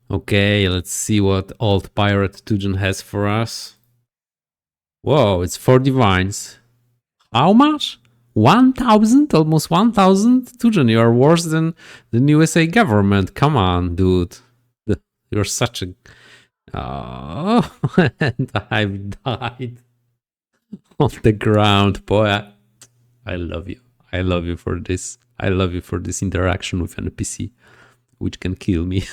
Okay, let's see what old pirate Tujen has for us. Whoa, it's 4 divines. How much? 1,000? Almost 1,000? Tujen, you are worse than the USA government. Come on, dude. You're such a... Oh, and I've died on the ground. Boy, I love you. I love you for this. I love you for this interaction with NPC, which can kill me.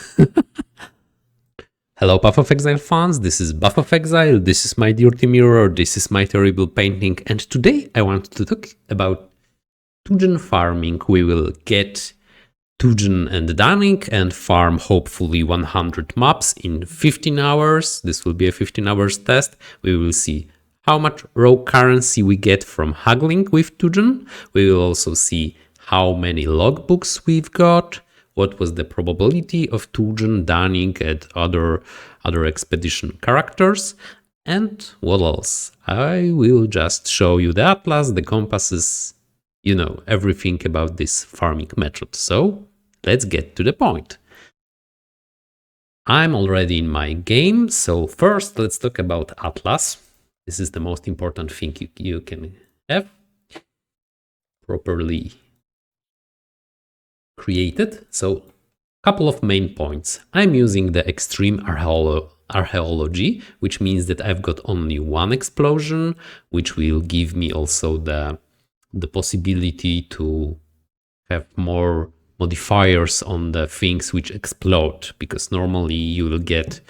Hello, Path of Exile fans. This is Path of Exile. This is my dirty mirror. This is my terrible painting. And today I want to talk about Tujen farming. We will get Tujen and Danik and farm hopefully 100 maps in 15 hours. This will be a 15 hours test. We will see how much raw currency we get from haggling with Tujen. We will also see how many logbooks we've got, what was the probability of Tujen, Danik, and other expedition characters, and what else. I will just show you the atlas, the compasses, you know, everything about this farming method. So let's get to the point. I'm already in my game, so first let's talk about atlas. This is the most important thing you can have properly created. So a couple of main points. I'm using the extreme archaeology, which means that I've got only one explosion, which will give me also the possibility to have more modifiers on the things which explode, because normally you will get,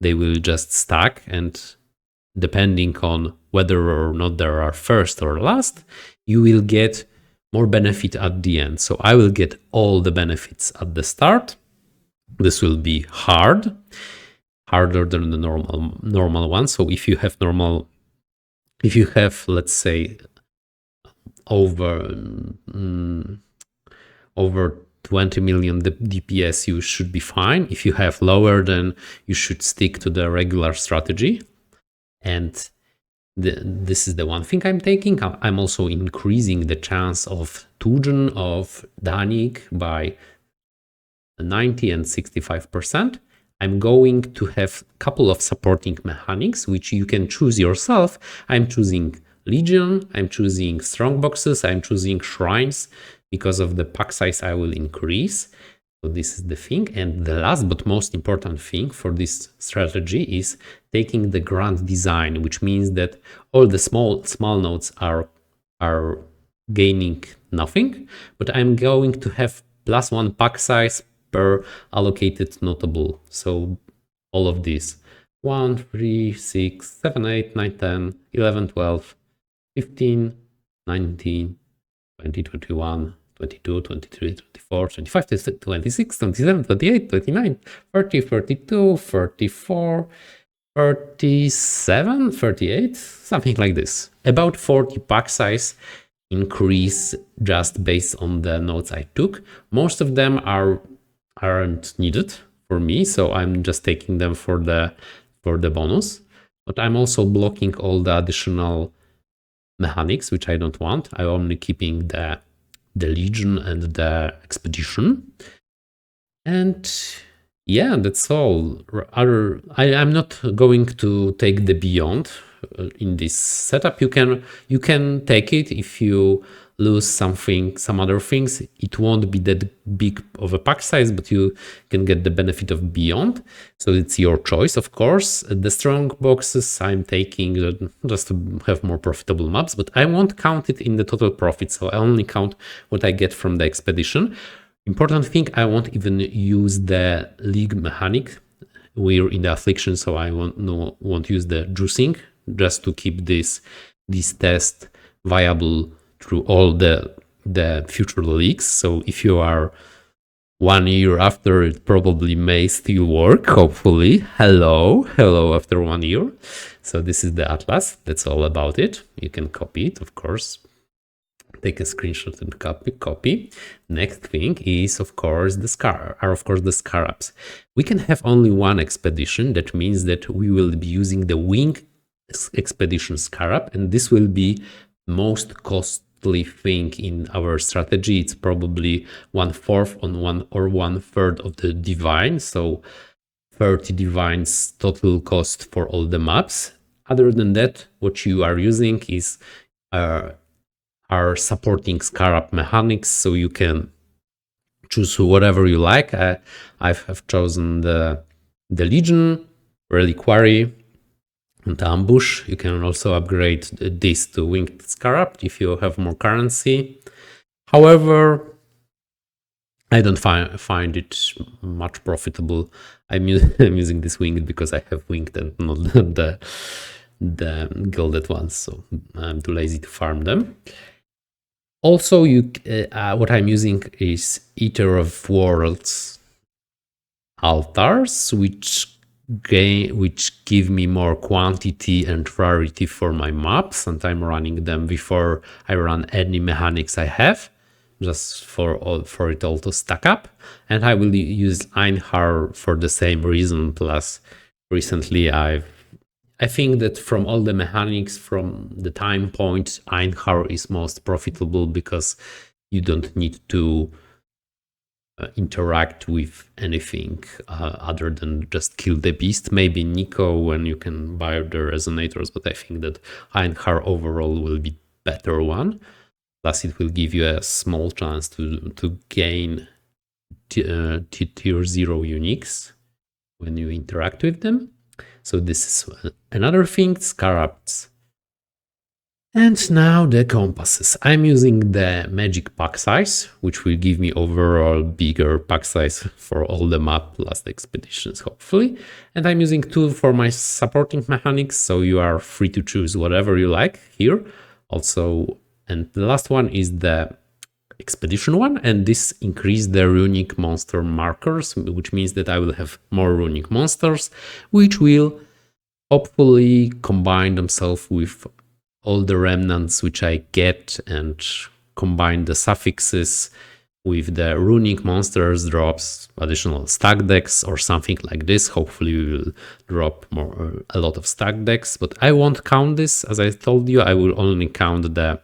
they will just stack, and depending on whether or not there are first or last, you will get more benefit at the end. So I will get all the benefits at the start. This will be harder than the normal one. So if you have let's say over 20 million DPS, you should be fine. If you have lower, then you should stick to the regular strategy. And this is the one thing I'm taking. I'm also increasing the chance of Tujen, of Danik by 90 and 65%. I'm going to have a couple of supporting mechanics, which you can choose yourself. I'm choosing Legion, I'm choosing strong boxes, I'm choosing shrines. Because of the pack size, I will increase. So this is the thing. And the last but most important thing for this strategy is taking the grand design, which means that all the small nodes are gaining nothing, but I'm going to have +1 pack size per allocated notable. So all of these 1, 3, 6, 7, 8, 9, 10, 11, 12, 15, 19, 20, 21, 22, 23, 24, 25, 26, 27, 28, 29, 30, 32, 34, 37, 38, something like this. About 40 pack size increase just based on the nodes I took. Most of them aren't needed for me, so I'm just taking them for the bonus. But I'm also blocking all the additional mechanics which I don't want. I'm only keeping the Legion and the Expedition. And yeah, that's all. I'm not going to take the Beyond in this setup. You can take it if you lose some other things. It won't be that big of a pack size, but you can get the benefit of Beyond. So it's your choice, of course. The strong boxes I'm taking just to have more profitable maps, but I won't count it in the total profit. So I only count what I get from the expedition. Important thing, I won't even use the league mechanic. We're in the affliction, so I won't use the juicing, just to keep this test viable through all the future leagues. So if you are 1 year after, it probably may still work, hopefully. Hello after 1 year. So this is the atlas. That's all about it. You can copy it, of course. Take a screenshot and copy. Next thing is, of course, the Scarabs. We can have only one expedition. That means that we will be using the wing expedition Scarab, and this will be most costly thing in our strategy. It's probably 1/4 on 1 or 1/3 of the divine. So 30 divines total cost for all the maps. Other than that, what you are using is are supporting Scarab mechanics, so you can choose whatever you like. I have chosen the Legion, Reliquary, and Ambush. You can also upgrade this to Winged Scarab if you have more currency. However, I don't find it much profitable. I'm using this Winged because I have Winged and not the gilded ones, so I'm too lazy to farm them. Also, what I'm using is Eater of Worlds altars, which give me more quantity and rarity for my maps, and I'm running them before I run any mechanics I have, just for it all to stack up. And I will use Einhar for the same reason. Plus, recently I think that from all the mechanics, from the time point, Einhar is most profitable because you don't need to interact with anything other than just kill the beast. Maybe Nico when you can buy the resonators, but I think that Einhar overall will be better one. Plus, it will give you a small chance to gain tier 0 uniques when you interact with them. So this is another thing, Scarabs. And now the compasses. I'm using the magic pack size, which will give me overall bigger pack size for all the map plus the expeditions, hopefully. And I'm using 2 for my supporting mechanics, so you are free to choose whatever you like here. Also, and the last one is the expedition one, and this increased the runic monster markers, which means that I will have more runic monsters, which will hopefully combine themselves with all the remnants which I get and combine the suffixes with the runic monsters drops additional stack decks or something like this. Hopefully we will drop a lot of stack decks, but I won't count this. As I told you, I will only count the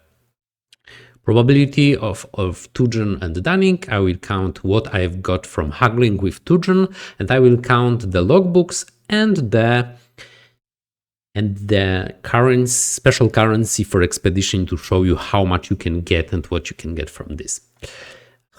probability of Tujen and Dunning. I will count what I've got from haggling with Tujen, and I will count the logbooks and the currency, special currency for expedition to show you how much you can get and what you can get from this.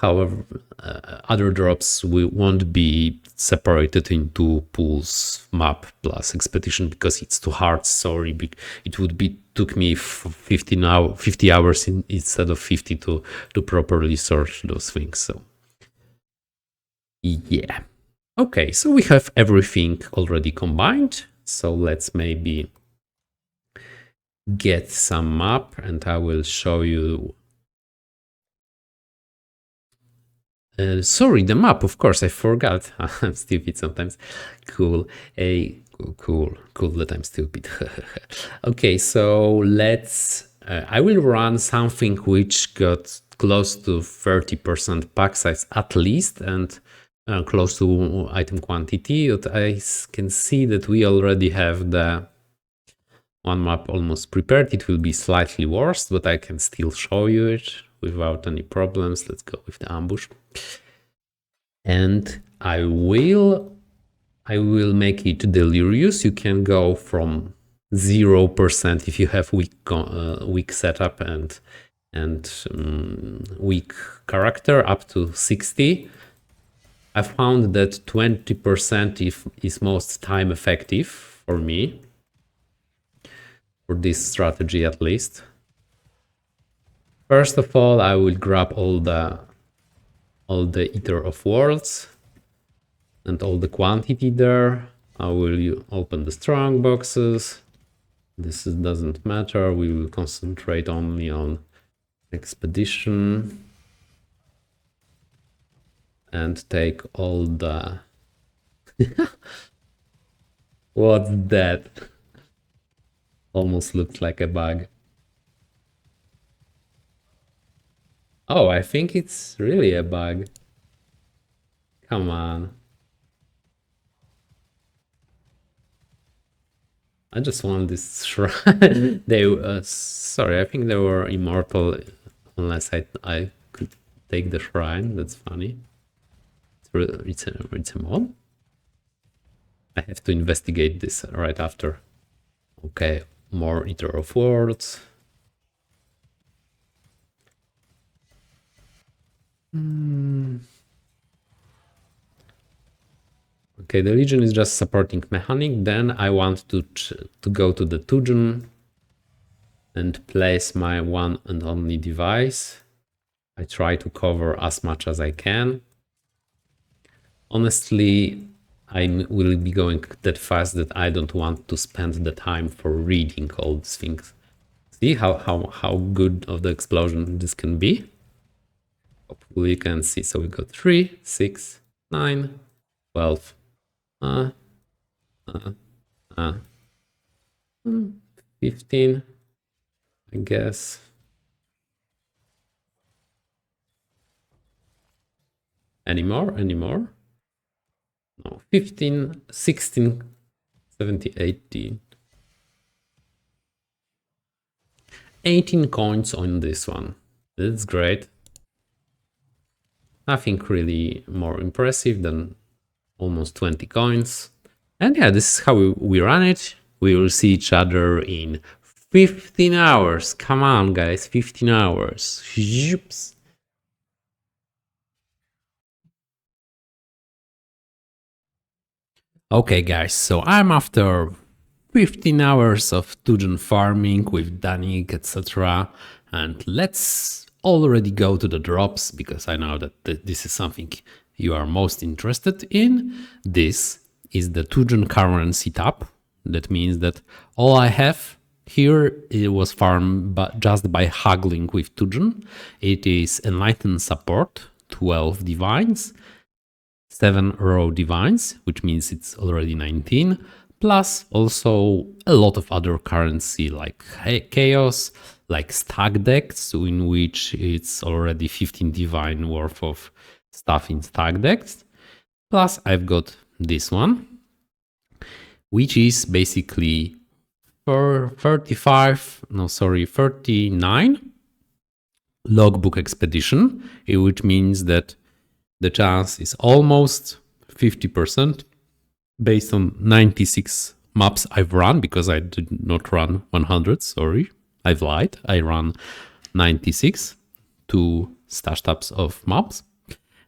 However, other drops won't be separated into pools, map plus expedition, because it's too hard. Sorry, it would be took me 50 hours instead of 50 to properly search those things. So yeah, okay. So we have everything already combined. So let's maybe get some map, and I will show you. Sorry, the map, of course, I forgot. I'm stupid sometimes. Cool. Cool that I'm stupid. Okay, so let's... I will run something which got close to 30% pack size at least, and close to item quantity. But I can see that we already have the one map almost prepared. It will be slightly worse, but I can still show you it without any problems. Let's go with the ambush. And I will make it delirious. You can go from 0% if you have weak setup and weak character up to 60. I found that 20% is most time effective for me, for this strategy at least. First of all, I will grab all the Eater of Worlds and all the quantity there. I will open the strong boxes. This doesn't matter. We will concentrate only on expedition and take all the... What's that? Almost looks like a bug. Oh, I think it's really a bug. Come on. I just want this shrine. Sorry, I think they were immortal unless I could take the shrine. That's funny. It's a mod. I have to investigate this right after. Okay, more Eater of Worlds. Okay, the Legion is just supporting mechanic. Then I want to go to the Tujen and place my one and only device. I try to cover as much as I can. Honestly, I will be going that fast that I don't want to spend the time for reading all these things. See how good of the explosion this can be? Hopefully you can see. So we got 3, 6, 9, 12, 15, I guess. Any more? Any more? No, 15, 16, 17, 18. 18 coins on this one. That's great. Nothing really more impressive than almost 20 coins. And yeah, this is how we run it. We will see each other in 15 hours. Come on, guys, 15 hours. Zhoops. Okay, guys, so I'm after 15 hours of Tujen farming with Danik, etc. And let's already go to the drops because I know that this is something you are most interested in. This is the Tujen currency tab. That means that all I have here it was farmed just by haggling with Tujen. It is Enlightened Support, 12 divines, 7 raw divines, which means it's already 19, plus also a lot of other currency like chaos, like stack decks, in which it's already 15 divine worth of stuff in stack decks. Plus I've got this one, which is basically for 39 logbook expedition, which means that the chance is almost 50% based on 96 maps I've run, because I did not run 100, sorry, I've lied. I run 96, 2 stash tabs of maps.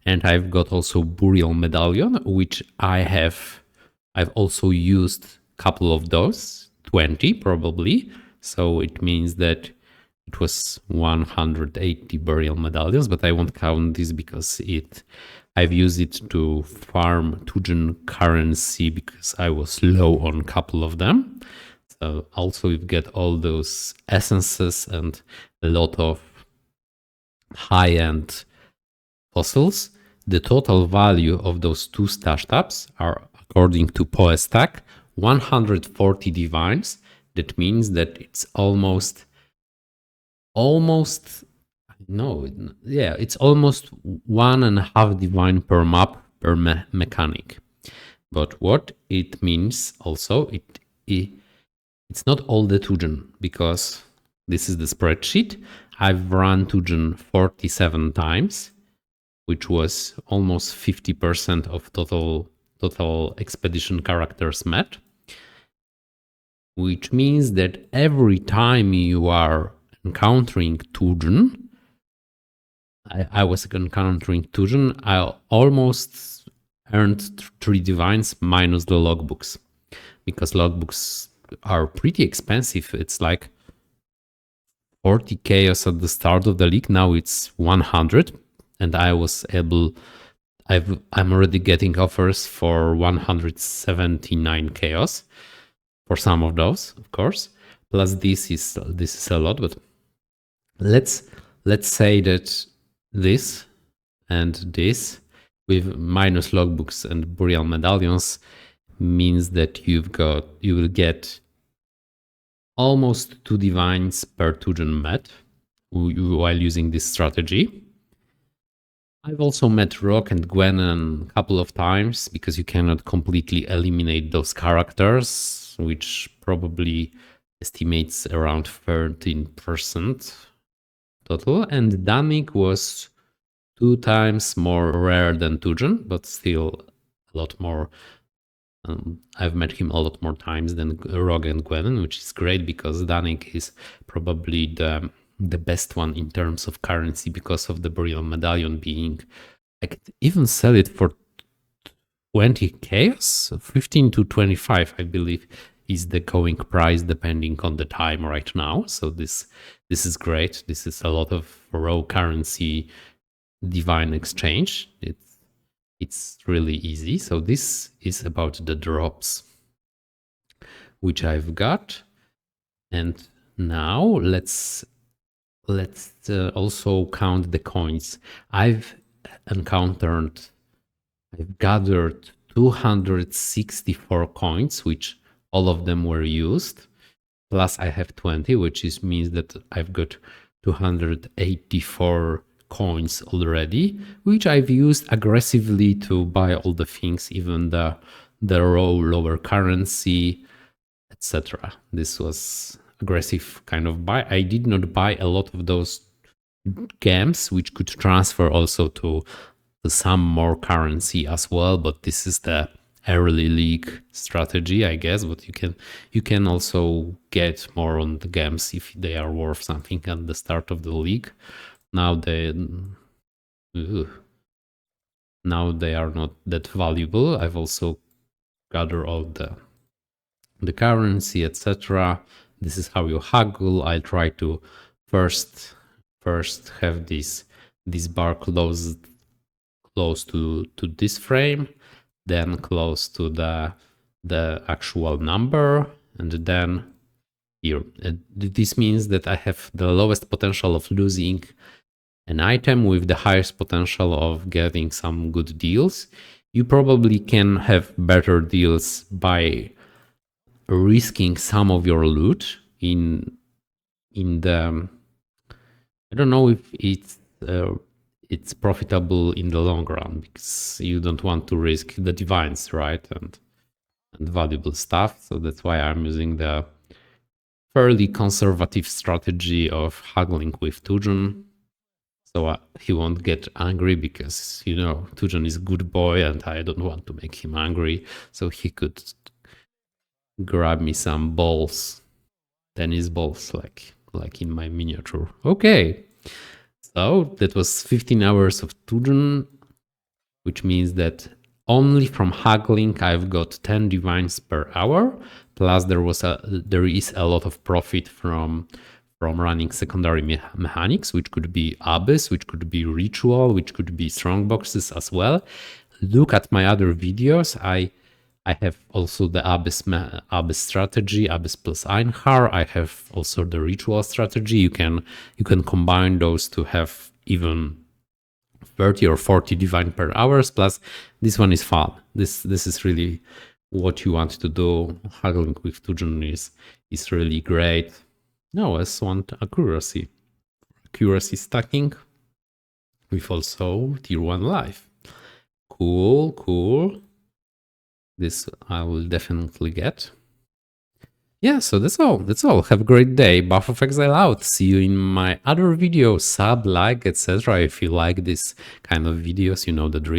And I've got also Burial Medallion, which I've also used a couple of those, 20 probably. So it means that it was 180 Burial Medallions, but I won't count this because I've used it to farm Tujen currency because I was low on a couple of them. So also you get all those essences and a lot of high-end fossils. The total value of those 2 stash tabs are, according to Poe Stack, 140 divines. That means that it's almost it's almost 1.5 divine per map per mechanic. But what it means also, it's not all the Tujen, because this is the spreadsheet. I've run Tujen 47 times, which was almost 50% of total expedition characters met, which means that every time you are encountering Tujen, I was encountering Tujen, I almost earned 3 divines minus the logbooks, because logbooks are pretty expensive. It's like 40 chaos at the start of the league. Now it's 100, and I'm already getting offers for 179 chaos for some of those, of course. Plus this is a lot, but let's say that this and this with minus logbooks and burial medallions means that you will get almost 2 divines per Tujen met while using this strategy. I've also met Rock and Gwen a couple of times, because you cannot completely eliminate those characters, which probably estimates around 13% total. And Danik was 2 times more rare than Tujen, but still a lot more I've met him a lot more times than Rogue and Gwen, which is great because Danik is probably the best one in terms of currency because of the Burial Medallion being. I could even sell it for 20 chaos, 15 to 25, I believe, is the going price depending on the time right now. So this is great. This is a lot of raw currency divine exchange. It's really easy. So this is about the drops, which I've got. And now let's also count the coins. I've gathered 264 coins, which all of them were used. Plus I have 20, which means that I've got 284 coins already, which I've used aggressively to buy all the things, even the raw lower currency, etc. This was aggressive kind of buy. I did not buy a lot of those gems, which could transfer also to some more currency as well, but this is the early league strategy, I guess. But you can also get more on the gems if they are worth something at the start of the league. Now they are not that valuable. I've also gathered all the currency, etc. This is how you haggle. I try to first have this bar close to this frame, then close to the actual number, and then here. This means that I have the lowest potential of losing an item with the highest potential of getting some good deals. You probably can have better deals by risking some of your loot in the. I don't know if it's profitable in the long run because you don't want to risk the divines, right? And valuable stuff. So that's why I'm using the fairly conservative strategy of haggling with Tujen. So he won't get angry because, Tujen is a good boy and I don't want to make him angry. So he could grab me some balls, tennis balls, like in my miniature. Okay. So that was 15 hours of Tujen, which means that only from haggling I've got 10 divines per hour. Plus there is a lot of profit from running secondary mechanics, which could be Abyss, which could be Ritual, which could be Strongboxes as well. Look at my other videos. I have also the Abyss strategy, Abyss plus Einhar. I have also the Ritual strategy. You can combine those to have even 30 or 40 divine per hours. Plus this one is fun. This is really what you want to do. Haggling with Tujen is really great. No, S1 accuracy stacking with also tier 1 life. Cool. This I will definitely get. Yeah, so that's all. Have a great day. Path of Exile out. See you in my other videos. Sub, like, etc. If you like this kind of videos, you know the drill.